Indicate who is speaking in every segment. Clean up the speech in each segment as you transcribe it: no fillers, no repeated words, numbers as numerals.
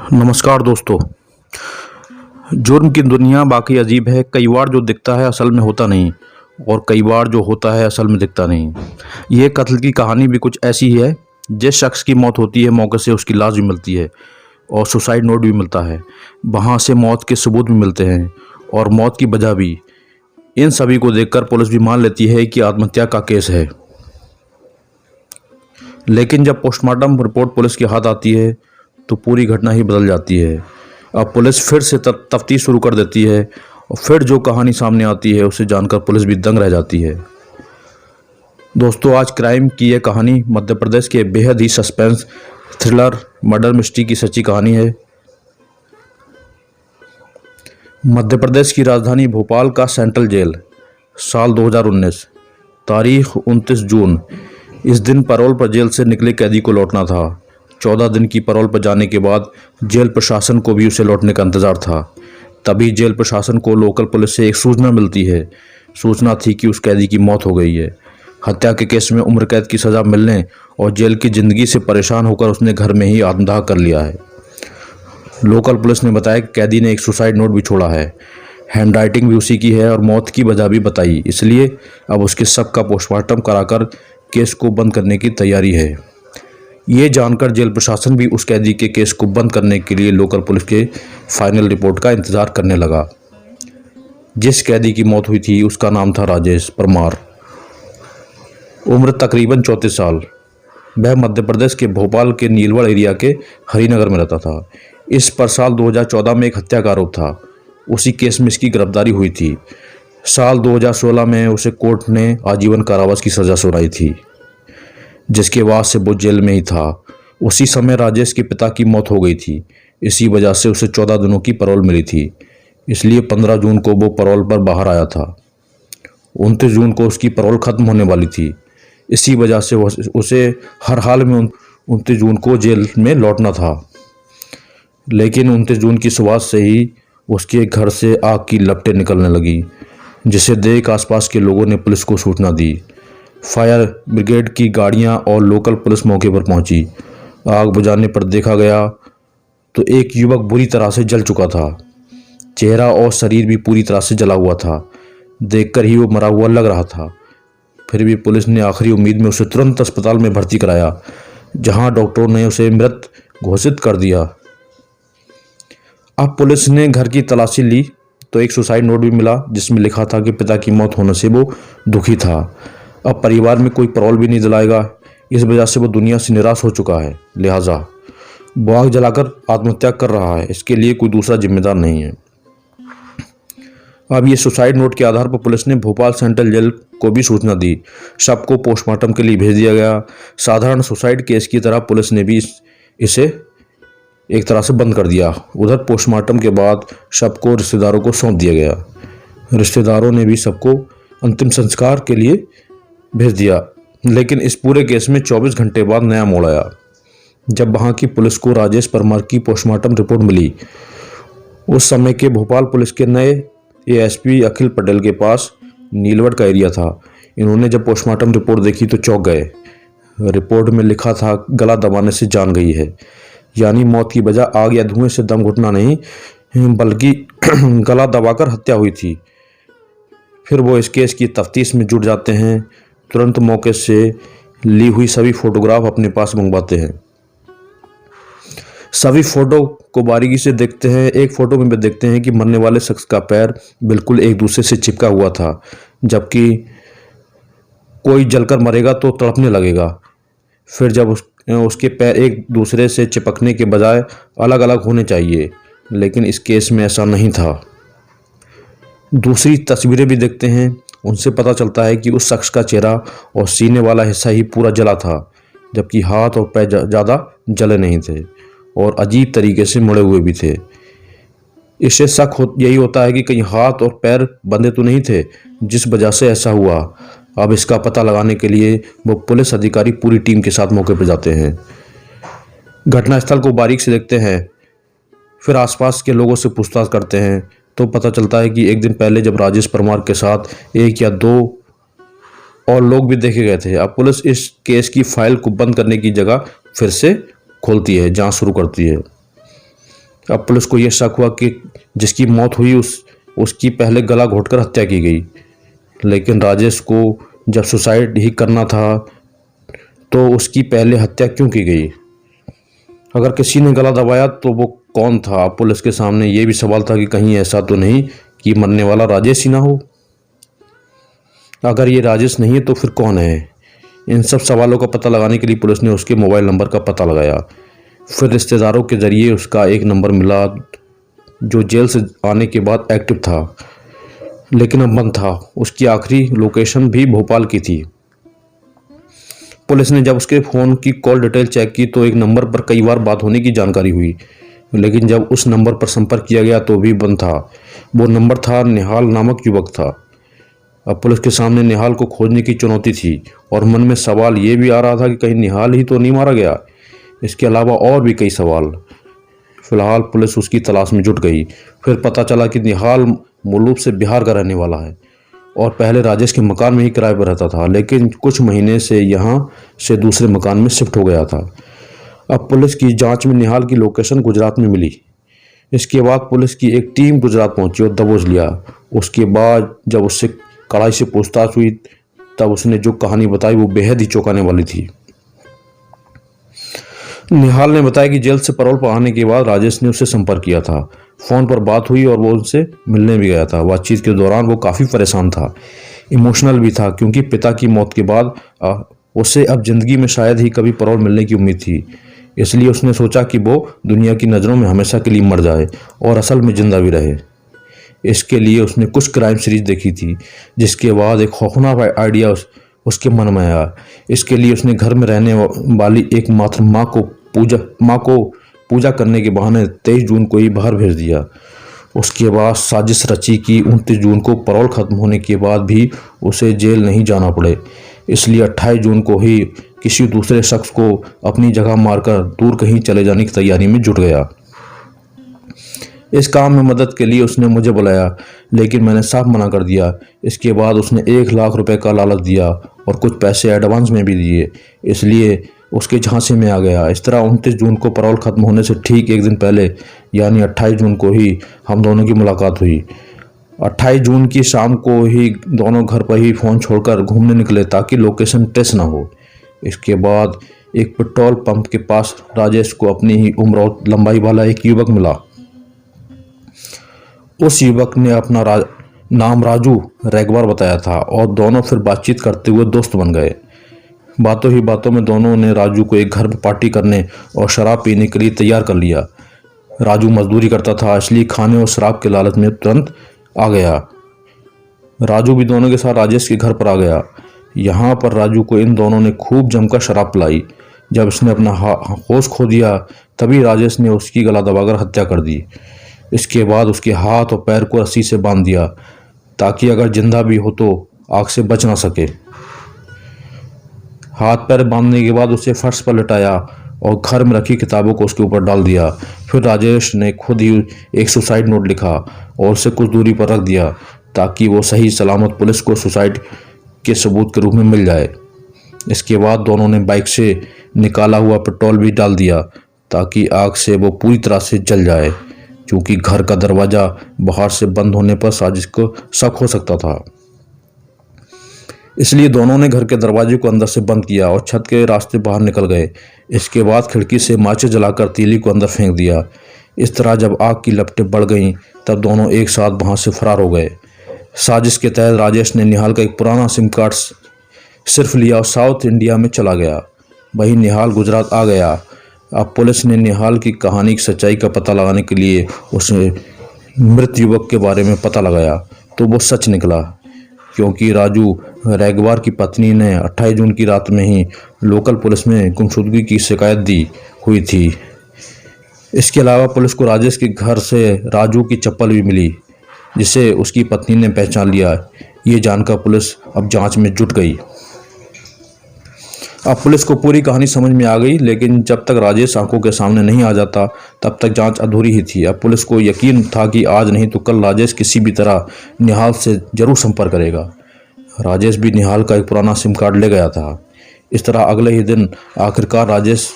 Speaker 1: नमस्कार दोस्तों। जुर्म की दुनिया बाकी अजीब है। कई बार जो दिखता है असल में होता नहीं, और कई बार जो होता है असल में दिखता नहीं। ये कत्ल की कहानी भी कुछ ऐसी ही है। जिस शख्स की मौत होती है मौके से उसकी लाश भी मिलती है और सुसाइड नोट भी मिलता है। वहाँ से मौत के सबूत भी मिलते हैं और मौत की वजह भी। इन सभी को देखकर पुलिस भी मान लेती है कि आत्महत्या का केस है। लेकिन जब पोस्टमार्टम रिपोर्ट पुलिस के हाथ आती है तो पूरी घटना ही बदल जाती है। अब पुलिस फिर से तफ्तीश शुरू कर देती है और फिर जो कहानी सामने आती है उसे जानकर पुलिस भी दंग रह जाती है। दोस्तों, आज क्राइम की यह कहानी मध्य प्रदेश के बेहद ही सस्पेंस थ्रिलर मर्डर मिस्ट्री की सच्ची कहानी है। मध्य प्रदेश की राजधानी भोपाल का सेंट्रल जेल, साल 2019, तारीख 29 जून। इस दिन पैरोल पर जेल से निकले कैदी को लौटना था। 14 दिन की पैरोल पर जाने के बाद जेल प्रशासन को भी उसे लौटने का इंतज़ार था। तभी जेल प्रशासन को लोकल पुलिस से एक सूचना मिलती है। सूचना थी कि उस कैदी की मौत हो गई है। हत्या के केस में उम्र कैद की सज़ा मिलने और जेल की ज़िंदगी से परेशान होकर उसने घर में ही आत्मदाह कर लिया है। लोकल पुलिस ने बताया कि कैदी ने एक सुसाइड नोट भी छोड़ा है। हैंडराइटिंग भी उसी की है और मौत की वजह भी बताई। इसलिए अब उसके शव का पोस्टमार्टम कराकर केस को बंद करने की तैयारी है। ये जानकर जेल प्रशासन भी उस कैदी के केस को बंद करने के लिए लोकल पुलिस के फाइनल रिपोर्ट का इंतज़ार करने लगा। जिस कैदी की मौत हुई थी उसका नाम था राजेश परमार। उम्र तकरीबन 34 साल। वह मध्य प्रदेश के भोपाल के नीलवड़ एरिया के हरिनगर में रहता था। इस पर साल 2014 में एक हत्या का आरोप था। उसी केस में इसकी गिरफ्तारी हुई थी। साल 2016 में उसे कोर्ट ने आजीवन कारावास की सज़ा सुनाई थी, जिसके बाद से वो जेल में ही था। उसी समय राजेश के पिता की मौत हो गई थी। इसी वजह से उसे 14 दिनों की पैरोल मिली थी। इसलिए 15 जून को वो पैरोल पर बाहर आया था। 29 जून को उसकी पैरोल ख़त्म होने वाली थी। इसी वजह से उसे हर हाल में 29 जून को जेल में लौटना था। लेकिन 29 जून की सुबह से ही उसके घर से आग की लपटें निकलने लगी, जिसे देख आसपास के लोगों ने पुलिस को सूचना दी। फायर ब्रिगेड की गाड़ियां और लोकल पुलिस मौके पर पहुंची। आग बुझाने पर देखा गया तो एक युवक बुरी तरह से जल चुका था। चेहरा और शरीर भी पूरी तरह से जला हुआ था। देखकर ही वो मरा हुआ लग रहा था। फिर भी पुलिस ने आखिरी उम्मीद में उसे तुरंत अस्पताल में भर्ती कराया, जहां डॉक्टरों ने उसे मृत घोषित कर दिया। अब पुलिस ने घर की तलाशी ली तो एक सुसाइड नोट भी मिला, जिसमें लिखा था कि पिता की मौत होने से वो दुखी था। अब परिवार में कोई पैरोल भी नहीं दिलाएगा। इस वजह से वो दुनिया से निराश हो चुका है। लिहाजा वो आग जलाकर आत्महत्या कर रहा है। इसके लिए कोई दूसरा जिम्मेदार नहीं है। अब ये सुसाइड नोट के आधार पर पुलिस ने भोपाल सेंट्रल जेल को भी सूचना दी। शव को पोस्टमार्टम के लिए भेज दिया गया। साधारण सुसाइड केस की तरह पुलिस ने भी इसे एक तरह से बंद कर दिया। उधर पोस्टमार्टम के बाद शव को रिश्तेदारों को सौंप दिया गया। रिश्तेदारों ने भी सबको अंतिम संस्कार के लिए भेज दिया। लेकिन इस पूरे केस में 24 घंटे बाद नया मोड़ आया, जब वहां की पुलिस को राजेश परमार की पोस्टमार्टम रिपोर्ट मिली। उस समय के भोपाल पुलिस के नए एएसपी अखिल पटेल के पास नीलवड़ का एरिया था। इन्होंने जब पोस्टमार्टम रिपोर्ट देखी तो चौंक गए। रिपोर्ट में लिखा था गला दबाने से जान गई है, यानी मौत की वजह आग या धुएं से दम घुटना नहीं, बल्कि गला दबाकर हत्या हुई थी। फिर वो इस केस की तफ्तीश में जुट जाते हैं। तुरंत मौके से ली हुई सभी फोटोग्राफ अपने पास मंगवाते हैं। सभी फोटो को बारीकी से देखते हैं। एक फोटो में भी देखते हैं कि मरने वाले शख्स का पैर बिल्कुल एक दूसरे से चिपका हुआ था, जबकि कोई जलकर मरेगा तो तड़पने लगेगा। फिर जब उसके पैर एक दूसरे से चिपकने के बजाय अलग अलग होने चाहिए, लेकिन इस केस में ऐसा नहीं था। दूसरी तस्वीरें भी देखते हैं। उनसे पता चलता है कि उस शख्स का चेहरा और सीने वाला हिस्सा ही पूरा जला था, जबकि हाथ और पैर ज़्यादा जले नहीं थे और अजीब तरीके से मुड़े हुए भी थे। इससे शक यही होता है कि कहीं हाथ और पैर बंधे तो नहीं थे, जिस वजह से ऐसा हुआ। अब इसका पता लगाने के लिए वो पुलिस अधिकारी पूरी टीम के साथ मौके पर जाते हैं। घटनास्थल को बारीक से देखते हैं। फिर आसपास के लोगों से पूछताछ करते हैं तो पता चलता है कि एक दिन पहले जब राजेश परमार के साथ एक या दो और लोग भी देखे गए थे। अब पुलिस इस केस की फाइल को बंद करने की जगह फिर से खोलती है, जांच शुरू करती है। अब पुलिस को यह शक हुआ कि जिसकी मौत हुई उसकी पहले गला घोंटकर हत्या की गई। लेकिन राजेश को जब सुसाइड ही करना था तो उसकी पहले हत्या क्यों की गई? अगर किसी ने गला दबाया तो वो कौन था? पुलिस के सामने ये भी सवाल था कि कहीं ऐसा तो नहीं कि मरने वाला राजेश ही ना हो। अगर ये राजेश नहीं है तो फिर कौन है? इन सब सवालों का पता लगाने के लिए पुलिस ने उसके मोबाइल नंबर का पता लगाया। फिर रिश्तेदारों के ज़रिए उसका एक नंबर मिला जो जेल से आने के बाद एक्टिव था, लेकिन अब बंद था। उसकी आखिरी लोकेशन भी भोपाल की थी। पुलिस ने जब उसके फ़ोन की कॉल डिटेल चेक की तो एक नंबर पर कई बार बात होने की जानकारी हुई, लेकिन जब उस नंबर पर संपर्क किया गया तो भी बंद था। वो नंबर था निहाल नामक युवक था। अब पुलिस के सामने निहाल को खोजने की चुनौती थी और मन में सवाल ये भी आ रहा था कि कहीं निहाल ही तो नहीं मारा गया। इसके अलावा और भी कई सवाल। फिलहाल पुलिस उसकी तलाश में जुट गई। फिर पता चला कि निहाल मूल रूप से बिहार का रहने वाला है और पहले राजेश के मकान में ही किराए पर रहता था, लेकिन कुछ महीने से यहाँ से दूसरे मकान में शिफ्ट हो गया था। अब पुलिस की जांच में निहाल की लोकेशन गुजरात में मिली। इसके बाद पुलिस की एक टीम गुजरात पहुंची और दबोच लिया। उसके बाद जब उससे कड़ाई से पूछताछ हुई तब उसने जो कहानी बताई वो बेहद ही चौंकाने वाली थी। निहाल ने बताया कि जेल से पैरोल पर आने के बाद राजेश ने उससे संपर्क किया था। फ़ोन पर बात हुई और वो उनसे मिलने भी गया था। बातचीत के दौरान वो काफ़ी परेशान था, इमोशनल भी था, क्योंकि पिता की मौत के बाद उसे अब ज़िंदगी में शायद ही कभी पैरोल मिलने की उम्मीद थी। इसलिए उसने सोचा कि वो दुनिया की नज़रों में हमेशा के लिए मर जाए और असल में ज़िंदा भी रहे। इसके लिए उसने कुछ क्राइम सीरीज देखी थी, जिसके बाद एक खौफनाक आइडिया उसके मन में आया। इसके लिए उसने घर में रहने वाली एकमात्र माँ को पूजा करने के बहाने 23 जून को ही बाहर भेज दिया। उसके बाद साजिश रची कि 29 जून को पैरोल खत्म होने के बाद भी उसे जेल नहीं जाना पड़े, इसलिए 28 जून को ही किसी दूसरे शख्स को अपनी जगह मारकर दूर कहीं चले जाने की तैयारी में जुट गया। इस काम में मदद के लिए उसने मुझे बुलाया, लेकिन मैंने साफ मना कर दिया। इसके बाद उसने 1 लाख रुपए का लालच दिया और कुछ पैसे एडवांस में भी दिए, इसलिए उसके झांसे में आ गया। इस तरह 29 जून को पैरोल खत्म होने से ठीक एक दिन पहले यानी 28 जून को ही हम दोनों की मुलाकात हुई। 28 जून की शाम को ही दोनों घर पर ही फ़ोन छोड़कर घूमने निकले ताकि लोकेशन ट्रेस ना हो। इसके बाद एक पेट्रोल पंप के पास राजेश को अपनी ही उम्र और लंबाई वाला एक युवक मिला। उस युवक ने अपना नाम राजू रेगवार बताया था और दोनों फिर बातचीत करते हुए दोस्त बन गए। बातों ही बातों में दोनों ने राजू को एक घर में पार्टी करने और शराब पीने के लिए तैयार कर लिया। राजू मजदूरी करता था, इसलिए खाने और शराब के लालच में तुरंत आ गया। राजू भी दोनों के साथ राजेश के घर पर आ गया। यहाँ पर राजू को इन दोनों ने खूब जमकर शराब पिलाई। जब उसने अपना होश खो दिया तभी राजेश ने उसकी गला दबाकर हत्या कर दी। इसके बाद उसके हाथ और पैर को रस्सी से बांध दिया ताकि अगर जिंदा भी हो तो आग से बच ना सके। हाथ पैर बांधने के बाद उसे फर्श पर लटाया और घर में रखी किताबों को उसके ऊपर डाल दिया। फिर राजेश ने खुद ही एक सुसाइड नोट लिखा और उसे कुछ दूरी पर रख दिया ताकि वो सही सलामत पुलिस को सुसाइड के सबूत के रूप में मिल जाए। इसके बाद दोनों ने बाइक से निकाला हुआ पेट्रोल भी डाल दिया ताकि आग से वो पूरी तरह से जल जाए, क्योंकि घर का दरवाज़ा बाहर से बंद होने पर साजिश को शक हो सकता था। इसलिए दोनों ने घर के दरवाजे को अंदर से बंद किया और छत के रास्ते बाहर निकल गए। इसके बाद खिड़की से माचिस जलाकर तीली को अंदर फेंक दिया। इस तरह जब आग की लपटें बढ़ गईं तब दोनों एक साथ वहां से फरार हो गए। साजिश के तहत राजेश ने निहाल का एक पुराना सिम कार्ड सिर्फ लिया और साउथ इंडिया में चला गया। वहीं निहाल गुजरात आ गया। अब पुलिस ने निहाल की कहानी की सच्चाई का पता लगाने के लिए उसे मृत युवक के बारे में पता लगाया तो वो सच निकला, क्योंकि राजू रेगवार की पत्नी ने 28 जून की रात में ही लोकल पुलिस में गुमशुदगी की शिकायत दी हुई थी। इसके अलावा पुलिस को राजेश के घर से राजू की चप्पल भी मिली, जिसे उसकी पत्नी ने पहचान लिया। ये जानकर पुलिस अब जांच में जुट गई। अब पुलिस को पूरी कहानी समझ में आ गई, लेकिन जब तक राजेश आंखों के सामने नहीं आ जाता तब तक जांच अधूरी ही थी। अब पुलिस को यकीन था कि आज नहीं तो कल राजेश किसी भी तरह निहाल से जरूर संपर्क करेगा। राजेश भी निहाल का एक पुराना सिम कार्ड ले गया था। इस तरह अगले ही दिन आखिरकार राजेश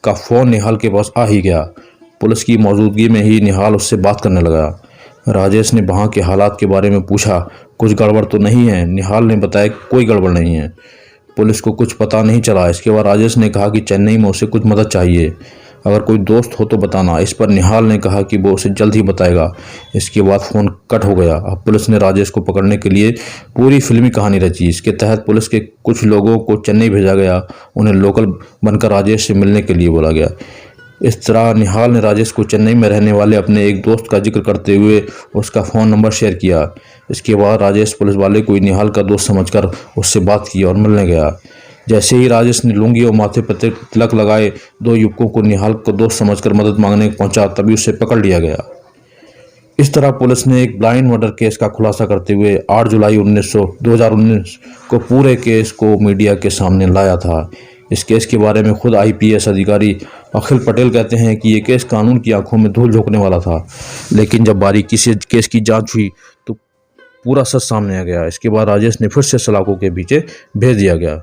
Speaker 1: का फ़ोन निहाल के पास आ ही गया। पुलिस की मौजूदगी में ही निहाल उससे बात करने लगा। राजेश ने वहाँ के हालात के बारे में पूछा। कुछ गड़बड़ तो नहीं है? निहाल ने बताया कि कोई गड़बड़ नहीं है। पुलिस को कुछ पता नहीं चला। इसके बाद राजेश ने कहा कि चेन्नई में उसे कुछ मदद चाहिए, अगर कोई दोस्त हो तो बताना। इस पर निहाल ने कहा कि वो उसे जल्द ही बताएगा। इसके बाद फ़ोन कट हो गया। अब पुलिस ने राजेश को पकड़ने के लिए पूरी फिल्मी कहानी रची। इसके तहत पुलिस के कुछ लोगों को चेन्नई भेजा गया। उन्हें लोकल बनकर राजेश से मिलने के लिए बोला गया। इस तरह निहाल ने राजेश को चेन्नई में रहने वाले अपने एक दोस्त का जिक्र करते हुए उसका फ़ोन नंबर शेयर किया। इसके बाद राजेश पुलिस वाले को निहाल का दोस्त समझकर उससे बात की और मिलने गया। जैसे ही राजेश ने लुंगी और माथे पर तिलक लगाए दो युवकों को निहाल को दोस्त समझकर मदद मांगने पहुंचा, तभी उसे पकड़ लिया गया। इस तरह पुलिस ने एक ब्लाइंड मर्डर केस का खुलासा करते हुए 8 जुलाई 2019 को पूरे केस को मीडिया के सामने लाया था। इस केस के बारे में खुद IPS अधिकारी अखिल पटेल कहते हैं कि ये केस कानून की आंखों में धूल झोंकने वाला था, लेकिन जब बारीकी से केस की जांच हुई तो पूरा सच सामने आ गया। इसके बाद राजेश ने फिर से सलाखों के पीछे भेज दिया गया।